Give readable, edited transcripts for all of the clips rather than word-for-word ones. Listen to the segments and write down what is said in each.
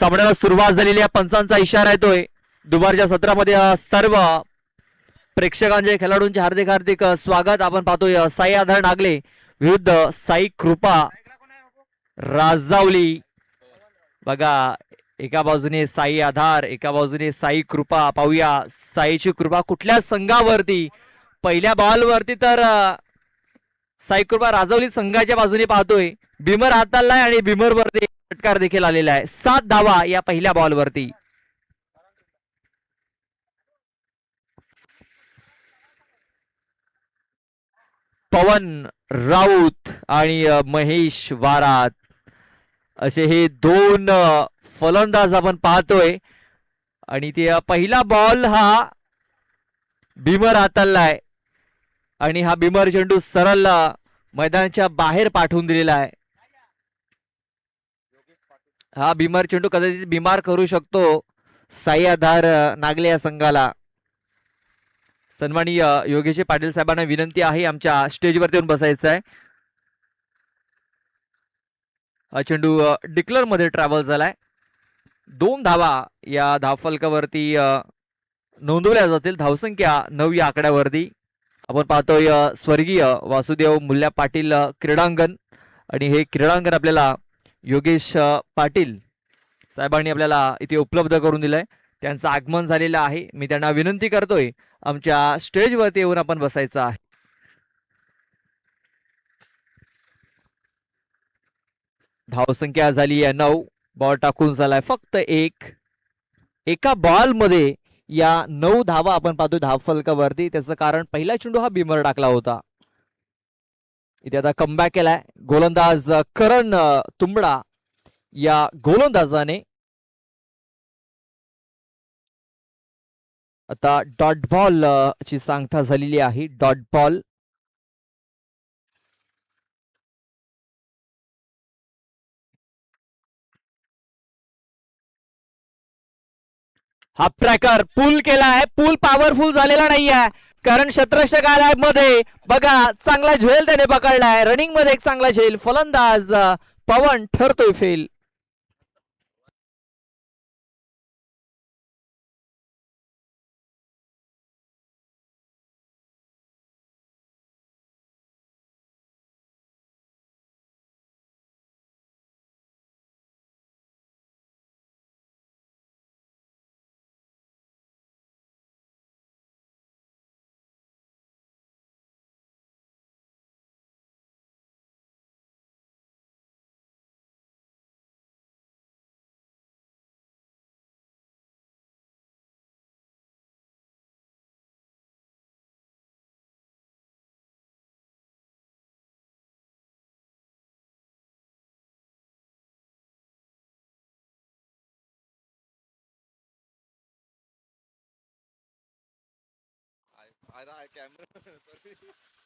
सामन्याला सुरुवात झालेली आहे. पंचांचा इशारा येतोय. दुपारच्या सत्रामध्ये सर्व प्रेक्षकांचे खेळाडूंचे हार्दिक हार्दिक स्वागत. आपण पाहतोय साई आधार नागले विरुद्ध साई कृपा राजावली. बघा, एका बाजूने साई आधार, एका बाजूने साई कृपा. पाहूया साईची कृपा कुठल्या संघावरती. पहिल्या बॉलवरती तर साई कृपा राजावली संघाच्या बाजूने पाहतोय. बिमर हाताला आहे आणि बिमर वरती षटकार देखील आलेला आहे. 7 धावा या पहिल्या बॉलवरती. पवन राऊत आणि महेश वारात असे हे दोन फलंदाज आपण पाहतोय. आणि ते पहिला बॉल हा बिमर हाताला आहे आणि हा बिमर चेंडू सरळ मैदानाच्या बाहेर पाठवून दिलेला आहे. हा बिमर चेंडू कदाचित बिमार करू शकतो साई आधार नागले या संघाला. सन्माननीय योगेश पाटील साहेबांना विनंती आहे आमच्या स्टेजवरती येऊन बसायचं आहे. हा चेंडू डिक्लर मध्ये ट्रॅव्हल झालाय. 2 धावा या धावफलकावरती नोंदवल्या जातील. धावसंख्या 9 या आकड्यावरती. आपण पाहतोय स्वर्गीय वासुदेव मुल्ल्या पाटील क्रीडांगण आणि हे क्रीडांगण आपल्याला योगेश पाटील साहेबांनी आपल्याला इथे उपलब्ध करून दिलंय. त्यांचं आगमन झालेलं आहे. मी त्यांना विनंती करतोय आमच्या स्टेजवरती येऊन आपण बसायचं आहे. धावसंख्या झाली आहे 9. बॉल टाकून झालाय फक्त 1. एका बॉल मध्ये या 9 धावा आपण पाहतोय धावफलकावरती. त्याचं कारण पहिला चेंडू हा बिमर टाकला होता. इथे आता कमबॅक केलाय गोलंदाज करण तुंबडा या गोलंदाजाने. आता डॉट बॉल ची सांगता झालेली आहे. Dot ball. हा ट्रॅकर पूल केला आहे. पूल पॉवरफुल झालेला नाहीये कारण शतरषक आलाय मध्ये. बघा, चांगला झेल त्याने पकडलाय. रनिंग मध्ये एक चांगला झेल. फलंदाज पवन ठरतोय फेल.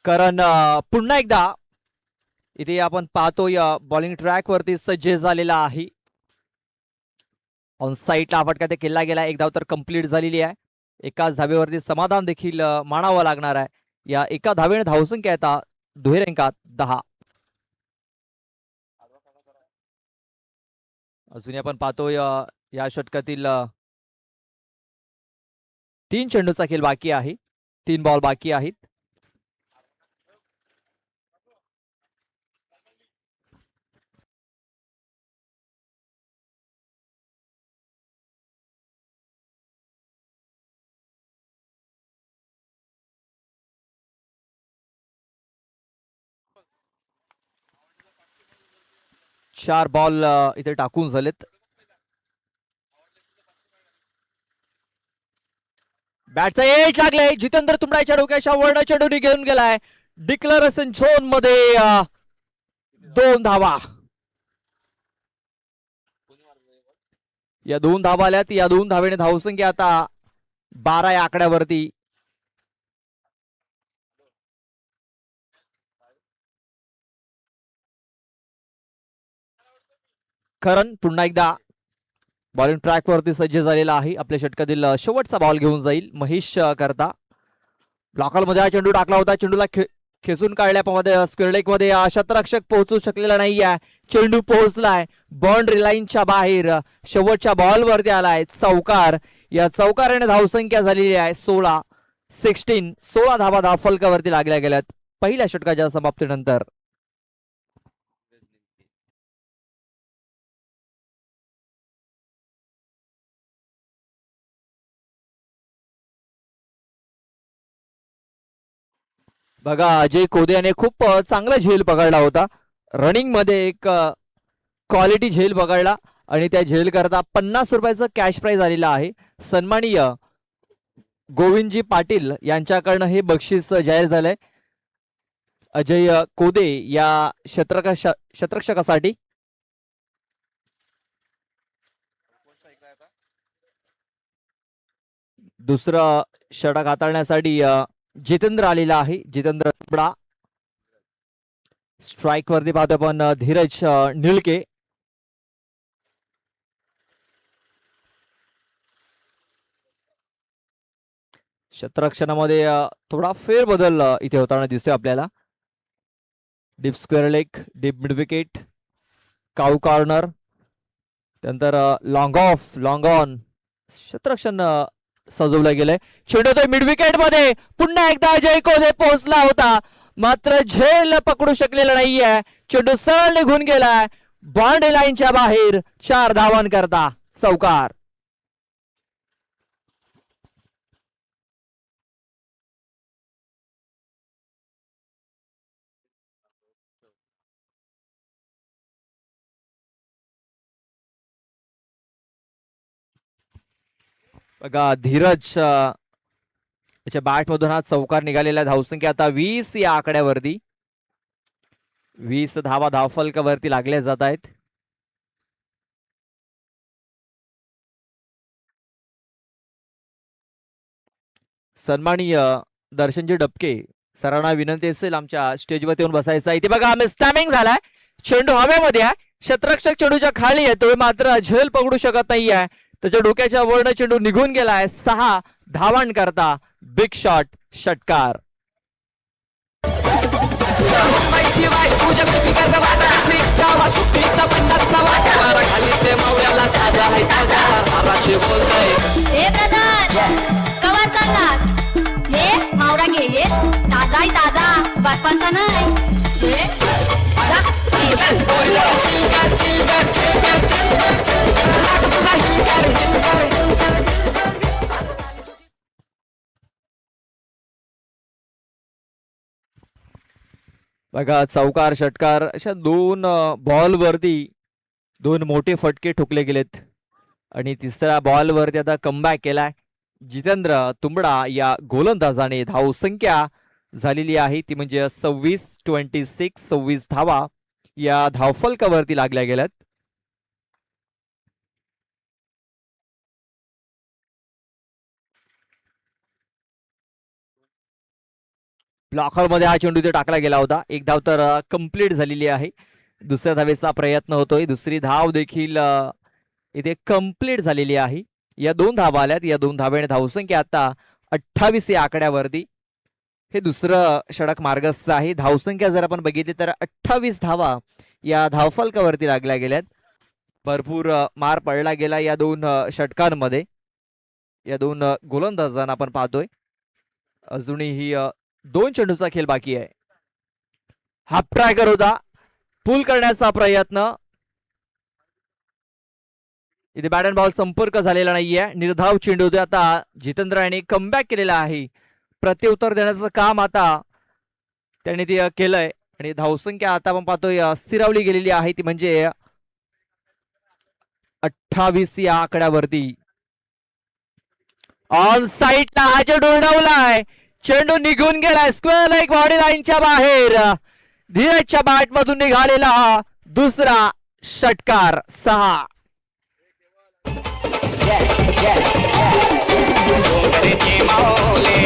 कारण पुन्हा एकदा इथे आपण पाहतोय बॉलिंग ट्रॅक वरती सज्ज झालेला आहे. ऑन साईडला फटका ते केला गेला. 1 धाव तर कंप्लीट झालेली आहे. एकाच धावेवरती समाधान देखील मानावं लागणार आहे. या एका धावेने धावसंख्या येतात दुहेरी अंकात 10. अजूनही आपण पाहतोय या षटकातील 3 चेंडूचा खेळ बाकी आहे. 3 बॉल बाकी आहेत. चार बॉल इथे टाकून झालेत. बॅटचा एज लागलाय. जितेंद्र तुंबडाच्या डोक्याच्या वरनं चेंडू घेऊन गेलाय. डिक्लरेशन झोन मध्ये 2 धावा. या 2 धावा आल्यात. या 2 धावेने धावसंख्या आता 12 या आकड्यावरती. करण पुन्हा एकदा बॉलिंग ट्रॅक वरती सज्ज झालेला आहे. आपल्या षटकातील शेवटचा बॉल घेऊन जाईल महेश करता. ब्लॉकर मध्ये हा चेंडू टाकला होता. चेंडूला खेचून काढल्यामध्ये स्क्वेअर लेग मध्ये शतरक्षक पोहोचू शकलेला नाहीये. चेंडू पोहोचलाय बाउंड्री लाईनच्या बाहेर, शेवटच्या बॉल वरती आलाय चौकार. या चौकाराने धावसंख्या झालेली आहे 16 धावा धावफलकावरती लागल्या गेल्यात पहिल्या षटकाच्या समाप्तीनंतर. बघा अजय कोदे याने खूप चांगला झेल पकडला होता. रनिंग मध्ये एक क्वालिटी झेल पकडला आणि त्या झेल करता 50 रुपयाचं कॅश प्राइज आलेलं आहे. सन्माननीय गोविंदजी पाटील यांच्याकडनं हे बक्षीस जाहीर झालंय अजय कोदे या क्षेत्ररक्षकासाठी. दुसरं षटक हाताळण्यासाठी जितेंद्र आलेला आहे. जितेंद्र तुबडा. स्ट्राईक वरती पाहतो आपण धीरज निळके. क्षेत्ररक्षणामध्ये थोडा फेरबदल इथे होताना दिसतोय आपल्याला. Deep square leg, deep mid wicket, cow corner, त्यानंतर लॉंग ऑफ, लॉंग ऑन. क्षेत्ररक्षण सजवलं गेलंय. चेंडू तो मिड विकेट मध्ये पुन्हा एकदा अजय कोदे पोहोचला होता मात्र झेल पकडू शकलेला नाहीये. चेंडू सरळ निघून गेलाय बाउंड्री लाईनच्या बाहेर. 4 धावांकरता चौकार. बघा धीरज त्याच्या बॅट मधून हा चौकार निघालेला. धावसंख्या आता 20 या आकड्यावरती. 20 धावा धावफलकावरती लागल्या जात आहेत. सन्माननीय दर्शनजी डबके सरांना विनंती असेल आमच्या स्टेजवरती येऊन बसायचं. इथे बघा मिसटायमिंग झालाय. चेंडू हवेमध्ये आहे. क्षेत्ररक्षक चेंडूच्या खाली येतोय मात्र झेल पकडू शकत नाहीये. त्याच्या डोक्याच्या वरनं चेंडू निघून गेलाय. 6 धावांकरता बिग शॉट षटकार. मावरा घे ताजा आहे ताजा बातपांचा नाही. बघा चौकार षटकार अशा 2 बॉल वरती 2 मोठे फटके ठोकले गेलेत आणि तिसऱ्या बॉल वरती आता कमबॅक केलाय जितेंद्र तुंबडा या गोलंदाजाने. धावसंख्या झालेली आहे ती म्हणजे 26 धावा या धावफलकावरती लागल्या गेल्यात. ब्लॉकर मध्ये हा चेंडू इथे टाकला गेला होता. एक धाव तर कंप्लीट झालेली आहे. दुसऱ्या धावेचा प्रयत्न होतोय. दुसरी धाव देखील इथे कंप्लीट झालेली आहे. या 2 धावा आल्यात. या 2 धावेने धावसंख्या आता 28 या आकड्यावरती. हे दुसरं षटक मार्गस्थ आहे. धावसंख्या जर आपण बघितली तर 28 धावा या धावफलकावरती लागल्या गेल्यात. भरपूर मार पडला गेला या 2 षटकांमध्ये. या 2 गोलंदाजांना आपण पाहतोय. अजूनही 2 चेंडूचा खेळ बाकी आहे. हाफ ट्रॅकर होता. पुल करण्याचा प्रयत्न. इथे बॅट अँड बॉल संपर्क झालेला नाहीये. निर्धाव चेंडू होते. आता जितेंद्र यांनी कमबॅक केलेला आहे. प्रत्युत्तर देण्याचं काम आता त्याने ते केलंय आणि धावसंख्या आता आपण पाहतोय स्थिरावली गेलेली आहे ती म्हणजे 28 या आकड्यावरती. ऑन साइडला हा चेंडू उडवलाय. चेंडू निघून गेलाय स्क्वेअर लेग बॉडी लाईनच्या बाहेर. धीरजच्या बॅट मधून निघालेला हा दुसरा षटकार. 6 डोंगरचे माऊले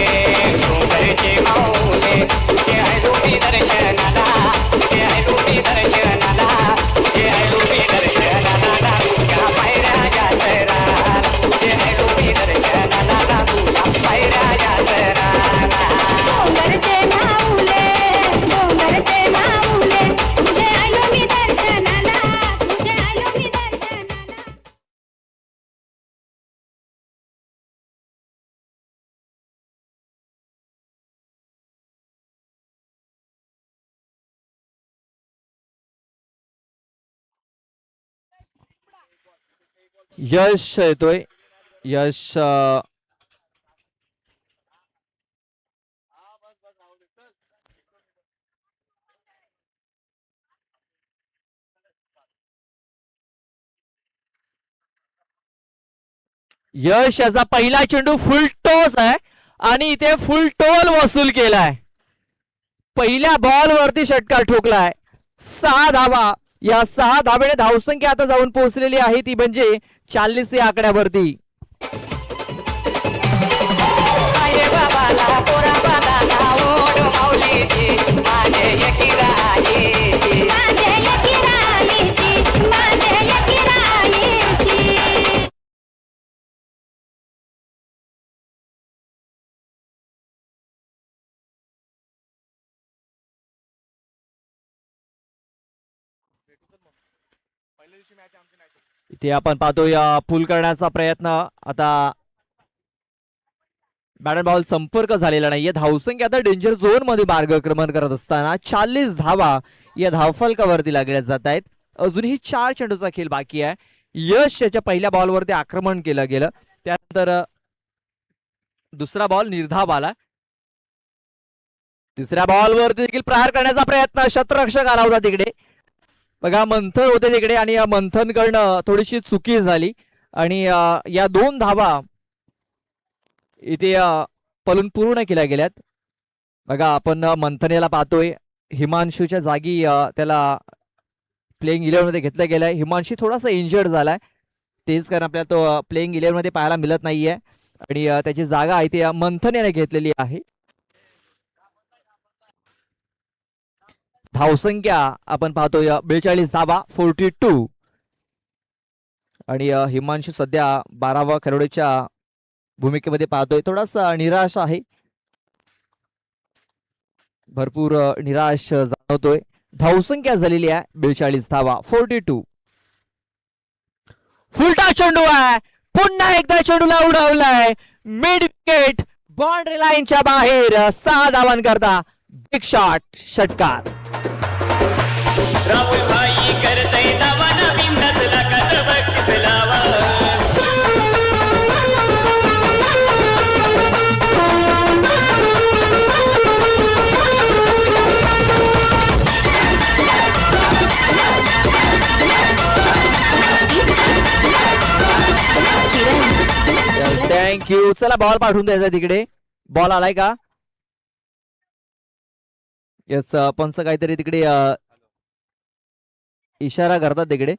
यश येतोय. यश यश याचा पहिला चेंडू फुल टॉस आहे आणि इथे फुल टोल वसूल केलाय. पहिल्या बॉल वरती षटकार ठोकलाय. 6 धावा. या 6 धावेने धावसंख्या आता जाऊन पोहोचलेली आहे ती म्हणजे 40 या आकड्यावरती. इथे आपण पाहतोय पूल करण्याचा प्रयत्न. आता बॅट बॉल संपर्क झालेला नाहीये. धावसंख्या आता डेंजर झोन मध्ये मार्गक्रमण करत असताना 40 धावा या धावफलकावरती लागल्या जात आहेत. अजूनही 4 चेंडूचा खेळ बाकी आहे. यश याच्या पहिल्या बॉलवरती आक्रमण केलं गेलं. त्यानंतर दुसरा बॉल निर्धाव आला. तिसऱ्या बॉलवरती देखील प्रहार करण्याचा प्रयत्न. शतरक्षक आला होता तिकडे. बघा मंथन होते तिकडे आणि या मंथन करणं थोडीशी चुकी झाली आणि या 2 धावा इथे पलून पूर्ण केल्या गेल्यात. बघा आपण मंथन याला पाहतोय. हिमांशूच्या जागी त्याला प्लेइंग 11 मध्ये घेतलं गेलंय. हिमांशी थोडासा इंजर्ड झालाय. तेच कारण आपल्याला तो प्लेइंग 11 मध्ये पाहायला मिळत नाहीये आणि त्याची जागा इथे मंथन याने घेतलेली आहे. धावसंख्या आपण पाहतोय 42 धावा 42 आणि हिमांशू सध्या 12व्या खेळाडूच्या भूमिकेमध्ये पाहतोय. थोडासा निराश आहे. भरपूर निराश जाणवतोय. धावसंख्या झालेली आहे 42 धावा 42. फुलटा चेंडू आहे. पुन्हा एकदा चेंडूला उडवलाय. मिड विकेट बाउंड्री लाईनच्या बाहेर. 6 धावांकरता बिग शॉट षटकार. राहुल भाई करतय दावा नवीन नसला का बक्षीस लावा. थँक्यू. चला बॉल पाठवून द्यायचा तिकडे. बॉल आलाय का? येस पंच काहीतरी तिकडे इशारा करतात तिकडे.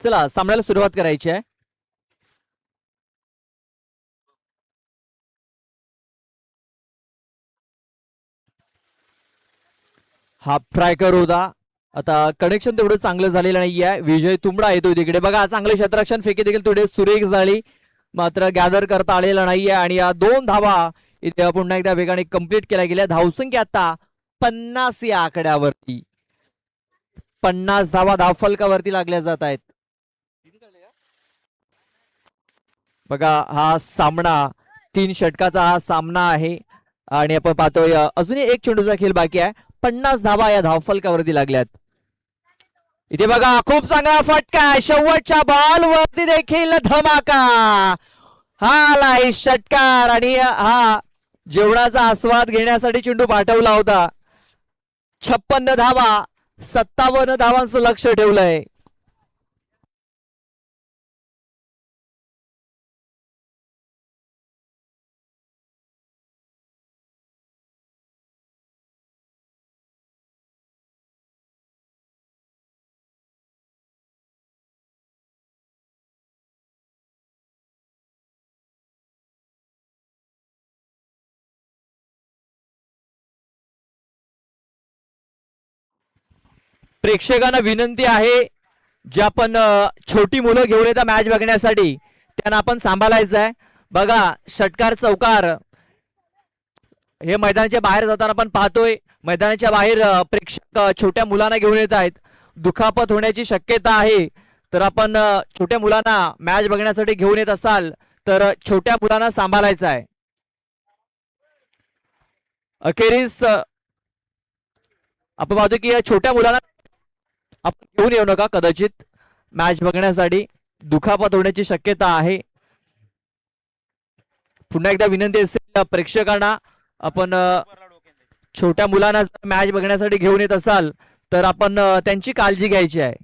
चला सामन्याला सुरुवात करायची आहे. हाफ ट्रायकर होता. आता कनेक्शन तेवढं चांगलं झालेलं नाहीये. विजय तुंबडा येतो तिकडे. बघा चांगले क्षेत्ररक्षण फेकी देखील थोडे सुरेख झाली मात्र गॅदर करता आलेला नाहीये आणि या 2 धावा इथे पुन्हा एकदा वेगाने कंप्लीट केल्या गेल्या. धावसंख्या आता 50 या आकड्यावरती. 50 धावा धावफलकावरती लागल्या जात आहेत. बघा हा सामना 3 षटकाचा हा सामना आहे आणि आपण पाहतोय अजूनही 1 चेंडूचा खेळ बाकी आहे. 50 धावा या धावफलकावरती लागल्यात. इथे बघा खूप चांगला फटका. शेवटच्या बॉल वरती देखील धमाका. हा आलाय षटकार आणि हा जेवणाचा आस्वाद घेण्यासाठी चेंडू पाठवला होता. 56 धावा 57 धावांचं लक्ष ठेवलंय. प्रेक्षकांना विनंती आहे जे आपण छोटी मुलं घेऊन येतात मॅच बघण्यासाठी त्यांना आपण सांभाळायचं आहे. बघा षटकार चौकार हे मैदानाच्या बाहेर जाताना आपण पाहतोय. मैदानाच्या बाहेर प्रेक्षक छोट्या मुलांना घेऊन येत आहेत. दुखापत होण्याची शक्यता आहे तर आपण छोट्या मुलांना मॅच बघण्यासाठी घेऊन येत असाल तर छोट्या मुलांना सांभाळायचं आहे. अखेरीस आपण पाहतो की छोट्या मुलांना आपण घेऊन येऊ नका कदाचित मॅच बघण्यासाठी, दुखापत होण्याची शक्यता आहे. पुन्हा एकदा विनंती असेल प्रेक्षकांना, आपण छोट्या मुलांना जर मॅच बघण्यासाठी घेऊन येत असाल तर आपण त्यांची काळजी घ्यायची आहे.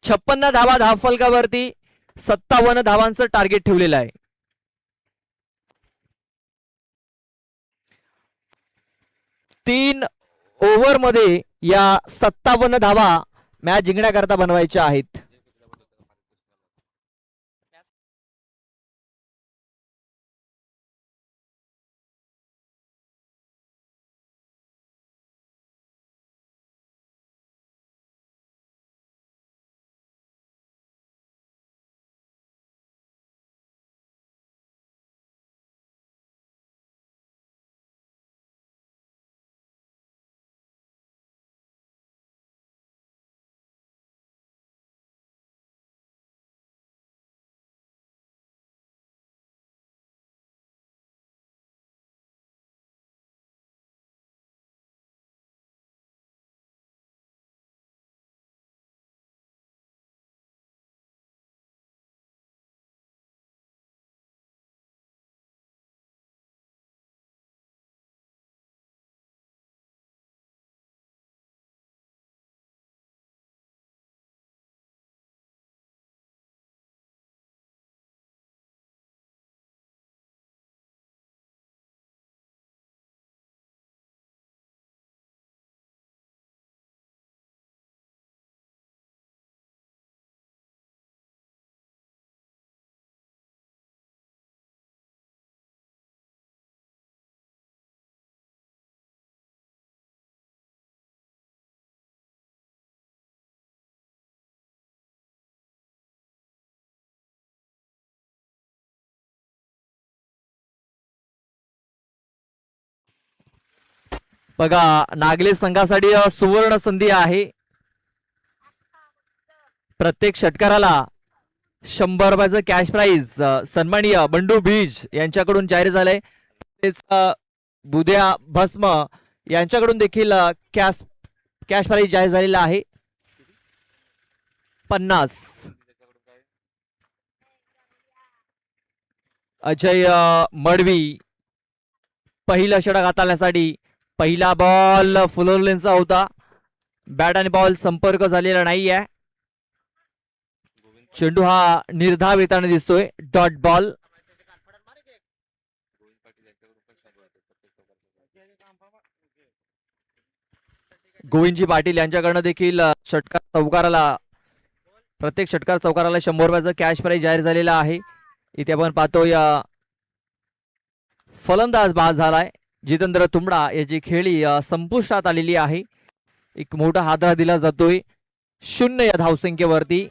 56 धावा धावफलकावरती 57 धावांचं टार्गेट ठेवलेलं आहे. तीन ओव्हर मध्ये या 57 धावा मॅच जिंकण्याकरता बनवायच्या आहेत. बघा, नागले संघासाठी सुवर्ण संधी आहे. प्रत्येक षटकाराला 100 रुपयाचं कॅश प्राइज सन्माननीय बंडू बीज यांच्याकडून जाहीर झालंय. बुद्या भस्म यांच्याकडून देखील कॅश प्राइज जाहीर झालेला आहे 50. अजय मडवी पहिलं षटक हाताळण्यासाठी. पहिला बॉल फुलरलेनचा होता. बॅट आणि बॉल संपर्क झालेला नाहीये. चेंडू हा निर्धाव येताना दिसतोय. Dot ball. गोविंदजी पाटील यांच्याकडनं देखील प्रत्येक षटकार चौकाराला 100 रुपयाचं कॅश प्राइज जाहीर झालेला आहे. इथे आपण पाहतोय फलंदाज बाद झालाय. जितेंद्र तुंबडा याची खेळी संपुष्टात आलेली आहे. एक मोठा हादरा दिला जातोय 0 या धावसंख्येवरती.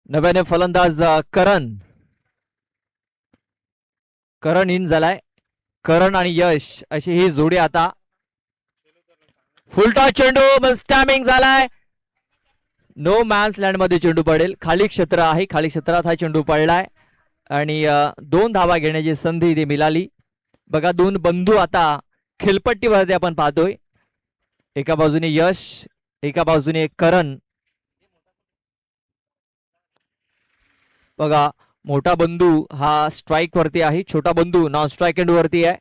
नव्याने फलंदाज करण इन झालाय. करण आणि यश अशी ही जोडी आता. फुलटॉस चेंडू स्टॅमिंग झालाय. नो मॅन्स लँड मध्ये चेंडू पडेल. खाली क्षेत्र आहे. खाली क्षेत्रात हा चेंडू पडलाय आणि 2 धावा घेण्याची संधी इथे मिळाली. बघा, 2 बंधू आता खेळपट्टीवरती आपण पाहतोय. एका बाजूने यश, एका बाजूने करण. बघा, मोठा बंधू हा स्ट्राइक वरती आहे. छोटा बंधू नॉन स्ट्राइक एंड वरती आहे.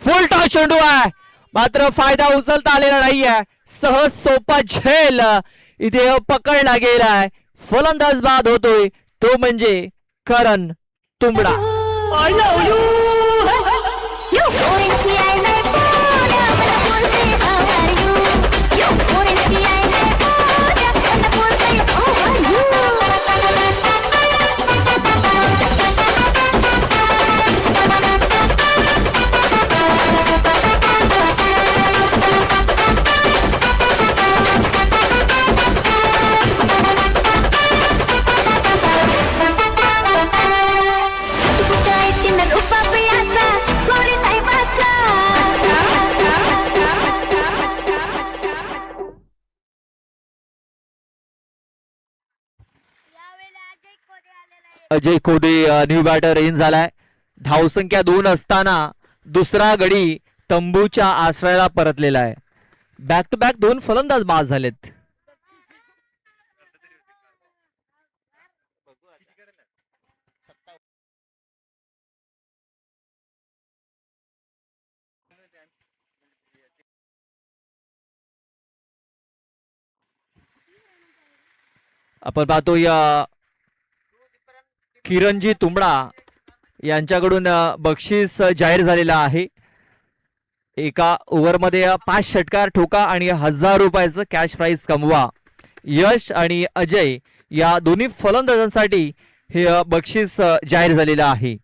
फुल टॉस चेंडू आहे, मात्र फायदा उचलता आलेला नाहीये. सहज सोपा झेल इथे पकडला गेलाय. फलंदाज बाद होतोय तो म्हणजे करण तुंबडा. अजय खोदे न्यू बॅटर इन झालाय. धावसंख्या 2 असताना दुसरा गडी तंबूच्या आश्रयाला परतलेला आहे. बॅक टू बॅक 2 फलंदाज बाद झालेत. आपण पाहतो या किरणजी तुंबडा यांच्याकडून बक्षीस जाहीर झालेला आहे. एका ओव्हरमध्ये 5 षटकार ठोका आणि 1000 रुपयाचं कॅश प्राइज कमवा. यश आणि अजय या दोन्ही फलंदाजांसाठी हे बक्षीस जाहीर झालेलं आहे.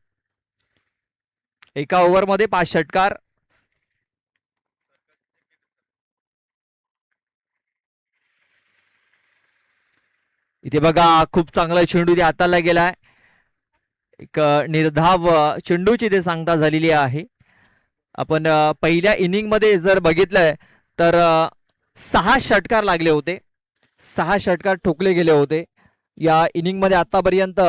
एका ओव्हरमध्ये 5 षटकार. इथे बघा खूप चांगला चेंडू इथे हाताला गेलाय. एक निर्धाव चेंडूची इथे सांगता झालेली आहे. आपण पहिल्या इनिंग मध्ये जर बघितलंय तर 6 षटकार लागले होते. 6 षटकार ठोकले गेले होते. या इनिंग मध्ये आतापर्यंत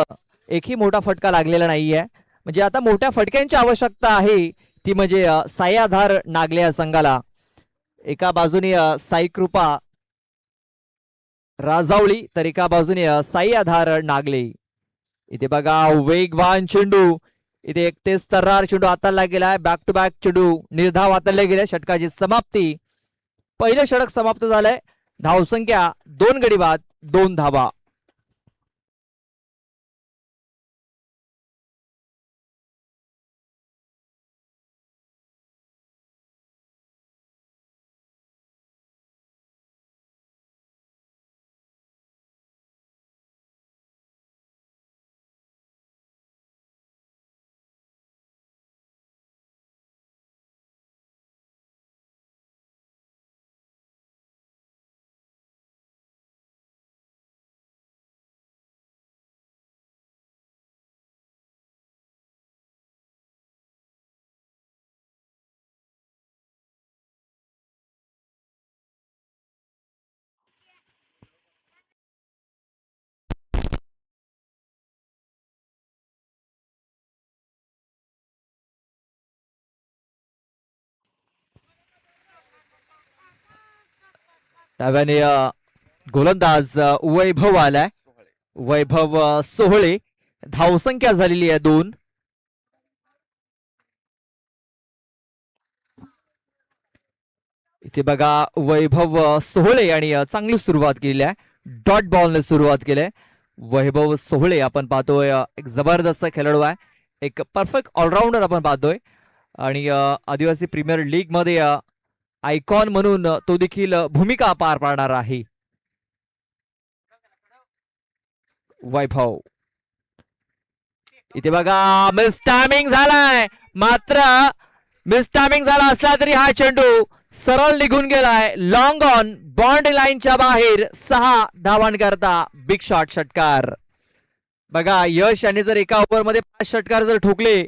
एकही मोठा फटका लागलेला नाहीये. म्हणजे आता मोठ्या फटक्यांची आवश्यकता आहे, ती म्हणजे सायाधार नागले या संघाला. एका बाजूने साई कृपा राजावळी तर एका बाजूने साई आधार नागले. इथे बघा वेगवान चेंडू. इथे एक तेज तर्रार चेंडू हाताला गेलाय. बॅक टू बॅक चेंडू निर्धाव हाताला गेले. षटकाची समाप्ती. पहिलं षटक समाप्त झालंय. धावसंख्या 2 गडी बाद 2 धावा. त्यावेळी गोलंदाज वैभव आलाय. वैभव सोहळे. धावसंख्या झालेली आहे 2. इथे बघा वैभव सोहळे आणि चांगली सुरुवात केली आहे. डॉट बॉलने सुरुवात केली. वैभव सोहळे आपण पाहतोय एक जबरदस्त खेळाडू आहे. एक परफेक्ट ऑलराऊंडर आपण पाहतोय. आणि आदिवासी प्रीमियर लीग मध्ये आयकॉन म्हणून तो देखील भूमिका पार पाडणार आहे. वैभव. इथे बघा मिस टायमिंग झालाय. मात्र मिस टायमिंग झाला असला तरी हा चेंडू सरळ निघून गेलाय. लॉंग ऑन बाउंड्री लाईनच्या बाहेर 6 धावांकरता बिग शॉट षटकार. बघा यश यांनी जर एका ओव्हरमध्ये 5 षटकार जर ठोकले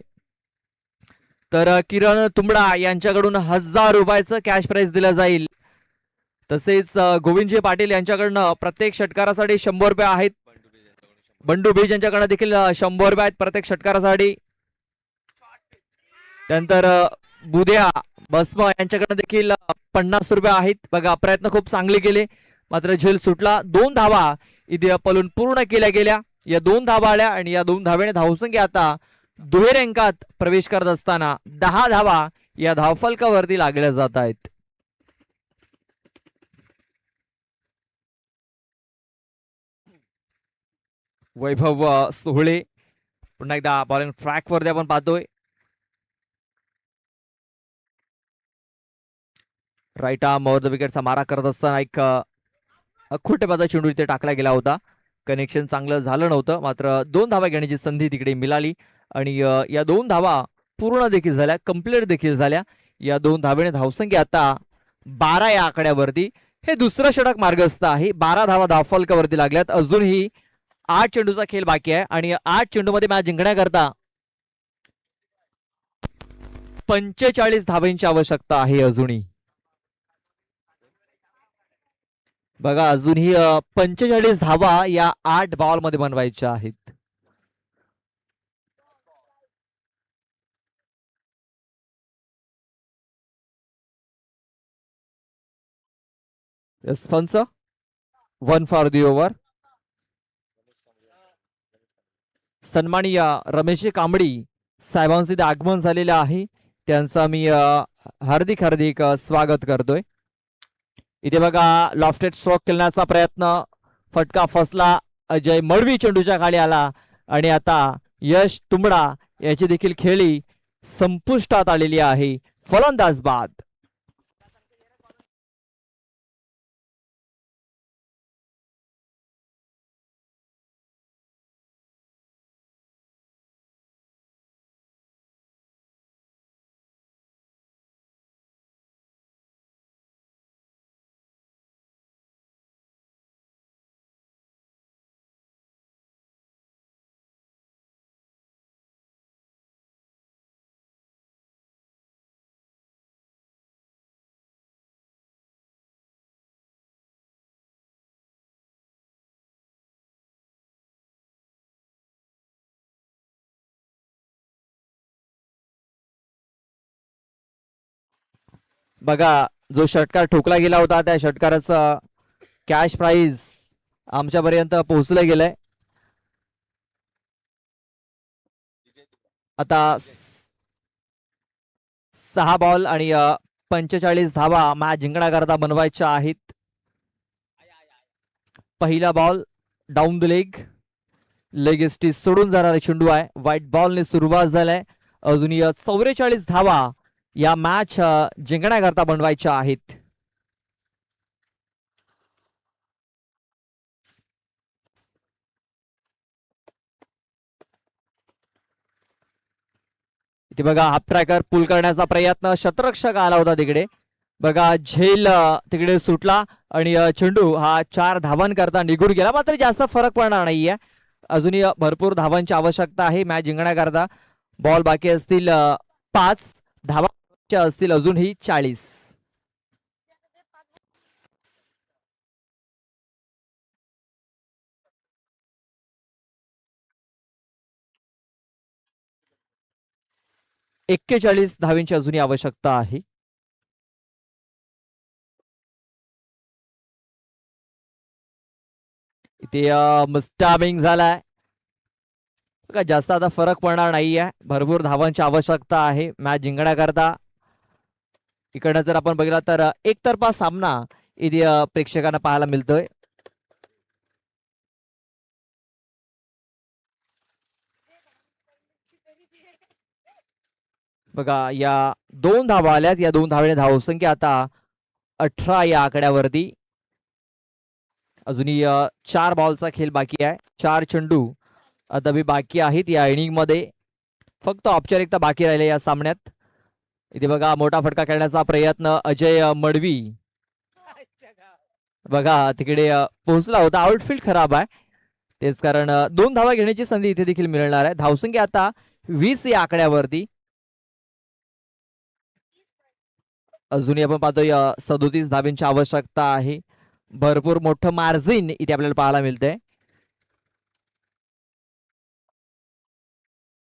तर किरण तुंबडा यांच्याकडून 1000 रुपयाचं कॅश प्राइज दिलं जाईल. तसेच गोविंदजी पाटील यांच्याकडनं प्रत्येक षटकारासाठी 100 रुपये आहेत. बंडू बीज यांच्याकडनं देखील 100 रुपये आहेत प्रत्येक षटकारासाठी. त्यानंतर बुद्या भस्म यांच्याकडनं देखील 50 रुपये आहेत. बघा प्रयत्न खूप चांगले केले मात्र झेल सुटला. 2 धावा इथे पलून पूर्ण केल्या गेल्या. या 2 धावा आल्या आणि या 2 धावेने धावसंख्या आता दुहेरी अंकात प्रवेश करत असताना 10 धावा या धावफलकावरती लागल्या जात आहेत. वैभव सोहळे पुन्हा एकदा बॉलिंग ट्रॅक वरती आपण पाहतोय. राईट आर्म ओव्हर द विकेटचा मारा करत असताना एक खोटेबाजा चेंडू इथे टाकला गेला होता. कनेक्शन चांगलं झालं नव्हतं मात्र 2 धावा घेण्याची संधी तिकडे मिळाली आणि या 2 धावा पूर्ण देखील झाल्या. कंप्लीट देखील झाल्या. या 2 धावेने धावसंख्या आता 12 या आकड्यावरती. हे दुसरं षटक मार्गस्थ आहे. 12 धावा धावफलकावरती लागल्यात. अजूनही 8 चेंडूचा खेळ बाकी आहे आणि 8 चेंडूमध्ये मॅच जिंकण्याकरता 45 धावांची आवश्यकता आहे अजूनही. बघा अजूनही 45 धावा या 8 बॉल मध्ये बनवायच्या आहेत. पंच 1 फॉर दी ओव्हर. सन्माननीय रमेशजी कांबडी साहेबांचे इथे आगमन झालेलं आहे. त्यांचा मी हार्दिक हार्दिक स्वागत करतोय. इथे बघा लॉफ्टेड स्ट्रोक खेळण्याचा प्रयत्न, फटका फसला. अजय मडवी चेंडूच्या खाली आला आणि आता यश तुंबडा याची देखील खेळी संपुष्टात आलेली आहे. फलंदाज बाद. बघा जो षटकार ठोकला गेला होता त्या षटकाराचं कॅश प्राइज आमच्यापर्यंत पोहोचलं गेलंय. आता 6 बॉल आणि 45 धावा मॅच जिंकण्याकरता बनवायच्या आहेत. पहिला ball down the leg, leg ST सोडून जाणारा चेंडू आहे. व्हाईट बॉलने सुरुवात झालाय. अजूनही 44 धावा या मॅच जिंकण्याकरता बनवायच्या आहेत. इथे बघा हाफ ट्रॅकर पुल करण्याचा प्रयत्न, शतरक्षक आला होता तिकडे. बघा झेल तिकडे सुटला आणि चेंडू हा 4 धावांकरता निघून गेला. मात्र जास्त फरक पडणार नाहीये. अजूनही भरपूर धावांची आवश्यकता आहे मॅच जिंकण्याकरता. बॉल बाकी असतील 5 धावा असतील अजूनही 40. एक्केचाळीस धावांची अजूनही आवश्यकता आहे. इथे स्टॅबिंग झालाय. का जास्त आता फरक पडणार नाहीये. भरपूर धावांची आवश्यकता आहे मॅच जिंकण्याकरता. इकडनं जर आपण बघितला तर एकतर्फा सामना इथे प्रेक्षकांना पाहायला मिळतोय. बघा या 2 धावा आल्यात. या 2 धावेने धावसंख्या आता 18 या आकड्यावरती. अजूनही 4 बॉलचा खेळ बाकी आहे. 4 चेंडू आता बी बाकी आहेत या इनिंग मध्ये. फक्त औपचारिकता बाकी राहिले या सामन्यात. इथे बघा मोठा फटका खेळण्याचा प्रयत्न अजय मडवी. बघा तिकडे पोहोचला होता. आउटफील्ड खराब आहे. तेच कारण 2 धावा घेण्याची संधी इथे देखील मिळणार आहे. धावसंख्या आता 20 या आकड्यावरती. अजूनही आपण पाहतोय 37 धावांची आवश्यकता आहे. भरपूर मोठं मार्जिन इथे आपल्याला पाहायला मिळतंय.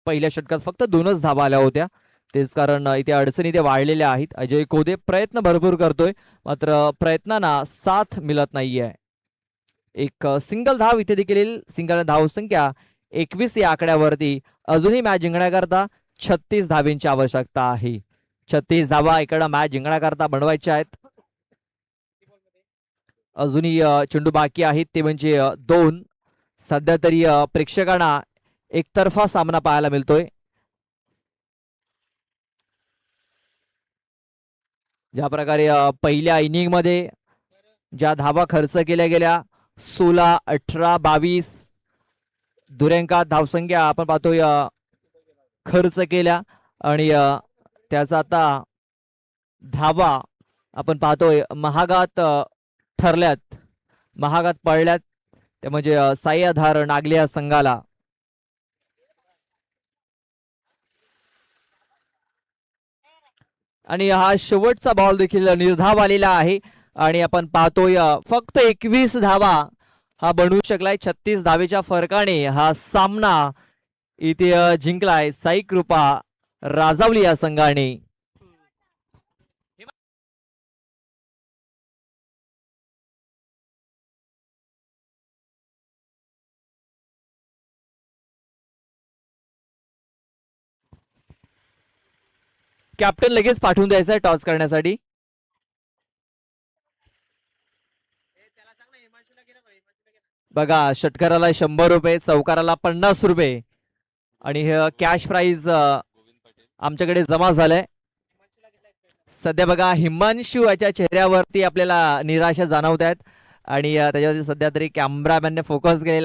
पहिल्या षटकात फक्त 2च धावा आल्या होत्या. तेच कारण इथे अडचणी इथे वाढलेल्या आहेत. अजय कोदे प्रयत्न भरपूर करतोय, मात्र प्रयत्नांना साथ मिळत नाहीये. एक सिंगल धाव इथे देखील. सिंगल धाव संख्या 21 या आकड्यावरती. अजूनही मॅच जिंकण्याकरता 36 धावांची आवश्यकता आहे. 36 धावा इकडं मॅच जिंकण्याकरता बनवायच्या आहेत. अजूनही चेंडू बाकी आहेत ते म्हणजे 2. सध्या तरी प्रेक्षकांना एकतर्फा सामना पाहायला मिळतोय. ज्या प्रकारे पहिल्या इनिंग मध्ये ज्या धावा खर्च केल्या गेल्या 16, 18, 22 दुरेंका धावसंख्या आपण पाहतोय खर्च केल्या आणि त्याचा आता धावा आपण पाहतोय महागात ठरल्यात, महागात पडल्यात. ते म्हणजे साह्याधार नागले या संघाला. आणि हा शेवटचा बॉल देखील निर्धाव आलेला आहे आणि आपण पाहतोय फक्त 21 धावा हा बनवू शकलाय. 36 धावेच्या फरकाने हा सामना इथे जिंकलाय साई कृपा राजावली या संघाने. कॅप्टन लगेच पाठवून द्यायचा आहे टॉस करण्यासाठी. बघा षटकाराला 100 रुपये, चौकाराला 50 रुपये आणि हे कॅश प्राइज आमच्याकडे जमा झालंय. सध्या बघा हिमांशू याच्या चेहऱ्यावरती आपल्याला निराशा जाणवत आहेत आणि त्याच्यावरती सध्या तरी कॅमेरामॅनने फोकस केलेला आहे.